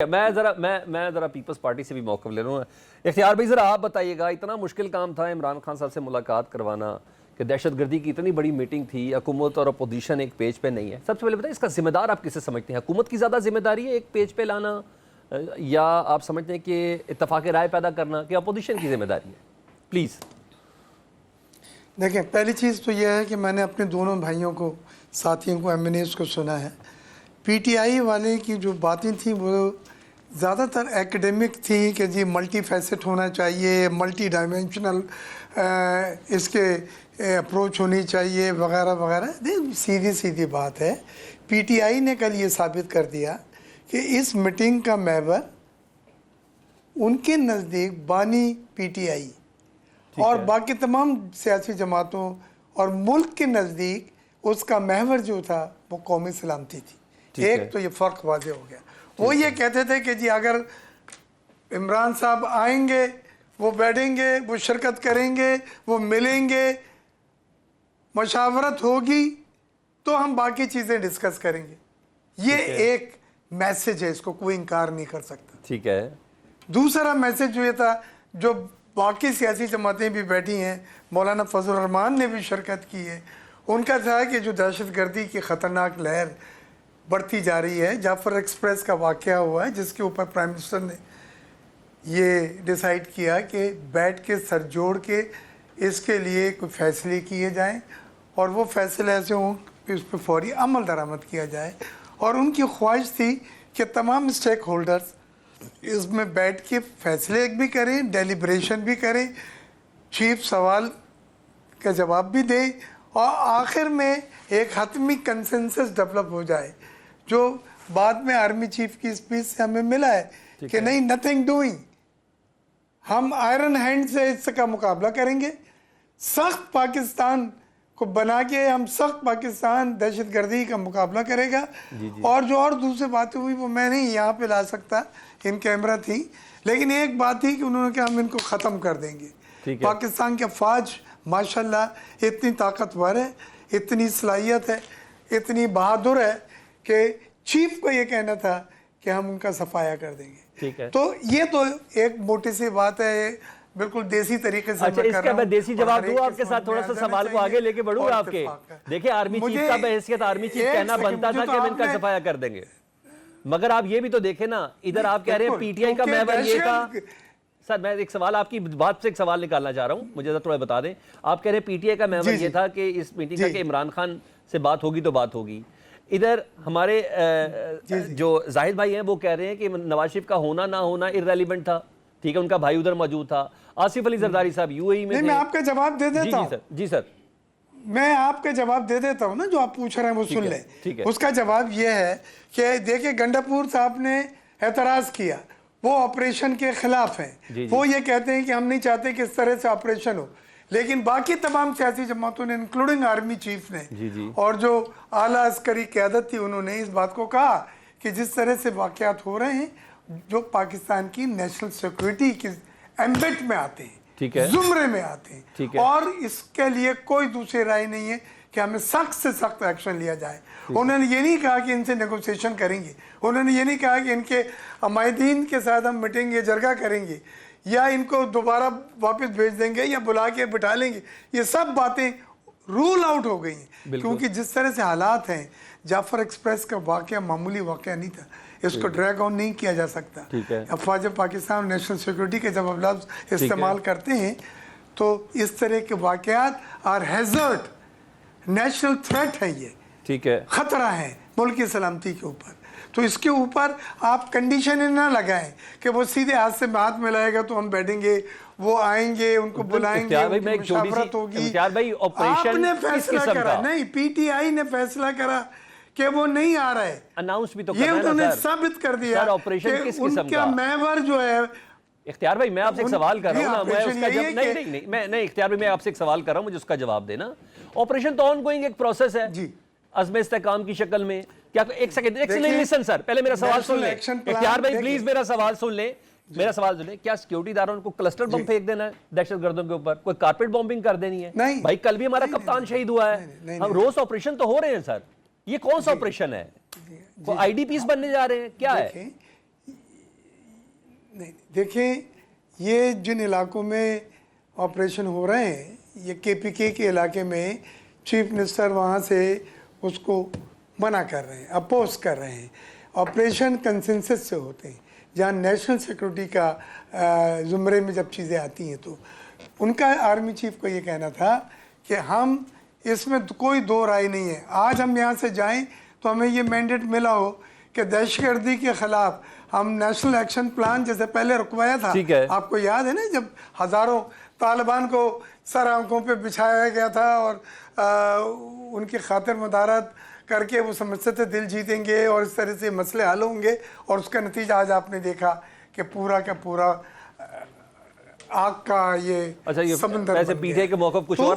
मैं ज़रा peoples party से भी मौक़िफ़ ले रहा हूँ। इख्तियार भाई ज़रा आप बताइएगा, इतना मुश्किल काम था इमरान खान साहब से मुलाकात करवाना कि दहशतगर्दी की इतनी बड़ी मीटिंग थी, हुकूमत और अपोजिशन एक पेज पे नहीं है। सबसे पहले बताइए इसका ज़िम्मेदार आप किसे समझते हैं? हुकूमत की ज़्यादा जिम्मेदारी है एक पेज पे लाना, या आप समझते हैं कि इत्तफ़ाक़ राय पैदा करना कि अपोजिशन की जिम्मेदारी है? प्लीज़ देखिए, पहली चीज़ तो यह है कि मैंने अपने दोनों भाइयों को, साथियों को, एमएनएस को सुना है। पीटीआई वाले की जो बातें थी वो ज़्यादातर एकेडमिक थी कि जी मल्टी फैसेट होना चाहिए, मल्टी डायमेंशनल इसके अप्रोच होनी चाहिए वगैरह वगैरह। सीधी सीधी बात है, पीटीआई ने कल ये साबित कर दिया कि इस मीटिंग का महवर उनके नज़दीक बानी पीटीआई और बाकी तमाम सियासी जमातों और मुल्क के नज़दीक उसका महवर जो था वो कौमी सलामती थी। एक तो ये फ़र्क वाज़े हो गया। वो ये कहते थे कि जी अगर इमरान साहब आएंगे, वो बैठेंगे, वो शिरकत करेंगे, वो मिलेंगे, मशावरत होगी तो हम बाकी चीज़ें डिस्कस करेंगे। ये एक मैसेज है, इसको कोई इनकार नहीं कर सकता। ठीक है। दूसरा मैसेज जो ये था, जो बाकी सियासी जमातें भी बैठी हैं, मौलाना फजल रहमान ने भी शिरकत की है, उनका था कि जो दहशतगर्दी की ख़तरनाक लहर बढ़ती जा रही है, जाफर एक्सप्रेस का वाक़या हुआ है जिसके ऊपर प्राइम मिनिस्टर ने ये डिसाइड किया कि बैठ के सर जोड़ के इसके लिए कोई फ़ैसले किए जाएं और वो फ़ैसले ऐसे हों कि उस पर फौरी अमल दरामद किया जाए। और उनकी ख्वाहिश थी कि तमाम स्टेक होल्डर्स इसमें बैठ के फ़ैसले भी करें, डेलिब्रेशन भी करें, चीफ सवाल का जवाब भी दें और आखिर में एक हतमी कंसेंसस डेवलप हो जाए, जो बाद में आर्मी चीफ की स्पीच से हमें मिला है कि नहीं, नथिंग डूइंग, हम आयरन हैंड से इसका मुकाबला करेंगे, सख्त पाकिस्तान को बना के हम सख्त पाकिस्तान दहशतगर्दी का मुकाबला करेगा। और जो और दूसरी बातें हुई वो मैं नहीं यहाँ पे ला सकता, इन कैमरा थी, लेकिन एक बात थी कि उन्होंने कहा हम इनको ख़त्म कर देंगे। पाकिस्तान के फ़ौज माशाल्लाह इतनी ताकतवर है, इतनी सलाहियत है, इतनी बहादुर है कि चीफ को ये कहना था कि हम उनका सफाया कर देंगे। तो ये तो एक मोटी सी बात है, बिल्कुल देसी तरीके से। अच्छा, इसका मैं देसी जवाब दूं आपके साथ, थोड़ा सा सवाल को आगे लेके बढ़ूं आपके। देखिए, आर्मी चीफ का बहैसियत आर्मी चीफ कहना बनता था कि हम इनका सफाया कर देंगे, मगर आप ये भी तो देखें ना, इधर आप कह रहे हैं पीटीआई का महवर ये था। सर, मैं एक सवाल, आपकी बात से एक सवाल निकालना चाह रहा हूं, मुझे थोड़ा बता दें। आप कह रहे हैं पीटीआई का महवर ये था कि इस मीटिंग का कि इमरान खान से बात होगी तो बात होगी। इधर हमारे जो जाहिद भाई हैं वो कह रहे हैं कि नवाज शरीफ का होना ना होना इररेलेवेंट था। ठीक है, उनका भाई उधर मौजूद था। आसिफ अली जरदारी साहब यूएई में थे। मैं आपका जवाब दे देता हूं। जी सर, मैं आपका जवाब दे देता हूं ना, जो आप पूछ रहे हैं वो सुन लें। ठीक है। उसका जवाब ये है कि देखिए, गंडापुर साहब ने एतराज़ किया, वो ऑपरेशन के खिलाफ हैं। वो ये कहते हैं कि हम नहीं चाहते कि इस तरह से ऑपरेशन हो, लेकिन बाकी तमाम सियासी जमातों ने, इंक्लूडिंग आर्मी चीफ ने और जो आला अस्करी क़यादत थी, उन्होंने इस बात को कहा कि जिस तरह से वाक़यात हो रहे हैं जो पाकिस्तान की नेशनल सिक्योरिटी के एम्बेट में आते हैं, जुमरे में आते हैं, और इसके लिए कोई दूसरी राय नहीं है कि हमें सख्त से सख्त एक्शन लिया जाए। उन्होंने ये नहीं कहा कि इनसे नेगोशिएशन करेंगे, उन्होंने ये नहीं कहा कि इनके अमायदीन के साथ हम मीटिंग या जरगा करेंगे या इनको दोबारा वापस भेज देंगे या बुला के बिठा लेंगे। ये सब बातें रूल आउट हो गई हैं, क्योंकि जिस तरह से हालात हैं, जाफर एक्सप्रेस का वाक़या मामूली वाक़या नहीं था, इसको ड्रैग ऑन नहीं किया जा सकता। अफवाज पाकिस्तान और नेशनल सिक्योरिटी के जब लफ्ज़ इस्तेमाल करते हैं तो इस तरह के वाक़यात आर हैज़र्ड, नेशनल थ्रेट है, ये ठीक है, ख़तरा है मुल्क की सलामती के ऊपर। तो इसके ऊपर आप कंडीशन ना लगाएं कि वो सीधे हाथ से हाथ मिलाएगा तो हम बैठेंगे, वो आएंगे, उनको बुलाएंगे, मुशावरत होगी। आपने फैसला करा, नहीं, पीटीआई ने फैसला करा कि वो नहीं आ रहा है, अनाउंस भी तो ये उन्होंने साबित कर दिया कि उनका महवर जो है। इख्तियार भाई, मैं आपसे एक सवाल कर रहा हूँ ना, मैं उसका जवाब नहीं, इख्तियार भाई, मैं आपसे एक सवाल कर रहा हूँ, मुझे उसका जवाब देना। ऑपरेशन तो ऑनगोइंग एक प्रोसेस है जी, अज़्म इस्तेकाम की शक्ल में। क्या एक सेकंड लिसन सर, पहले मेरा सवाल सुन ले। इख्तियार भाई प्लीज मेरा सवाल सुन ले, मेरा सवाल सुन ले। क्या सिक्योरिटी इदारों को क्लस्टर बम फेंक देना है दहशतगर्दों के ऊपर? कोई कारपेट बॉम्बिंग कर देनी है? नहीं भाई, कल भी हमारा कप्तान शहीद हुआ है। हम रोज ऑपरेशन तो हो रहे हैं सर, ये कौन सा ऑपरेशन है? वो आईडीपीस बनने जा रहे हैं क्या है? नहीं, देखें ये जिन इलाकों में ऑपरेशन हो रहे हैं, ये केपीके के इलाके में चीफ मिनिस्टर वहाँ से उसको मना कर रहे हैं, अपोज कर रहे हैं। ऑपरेशन कंसेंसस से होते हैं, जहाँ नेशनल सिक्योरिटी का ज़ुमरे में जब चीज़ें आती हैं तो उनका आर्मी चीफ को ये कहना था कि हम इसमें कोई दो राय नहीं है, आज हम यहाँ से जाएं तो हमें ये मैंडेट मिला हो कि दहशतगर्दी के खिलाफ हम नेशनल एक्शन प्लान जैसे पहले रुकवाया था, आपको याद है ना, जब हज़ारों तालिबान को सर आंखों पे बिछाया गया था और उनकी खातिर मदारत करके वो समझते थे दिल जीतेंगे और इस तरह से मसले हल होंगे, और उसका नतीजा आज आपने देखा कि पूरा का पूरा आग का ये अच्छा, ये समंदर वैसे बन पीटीआई गया। के मौक़िफ़ कुछ तो और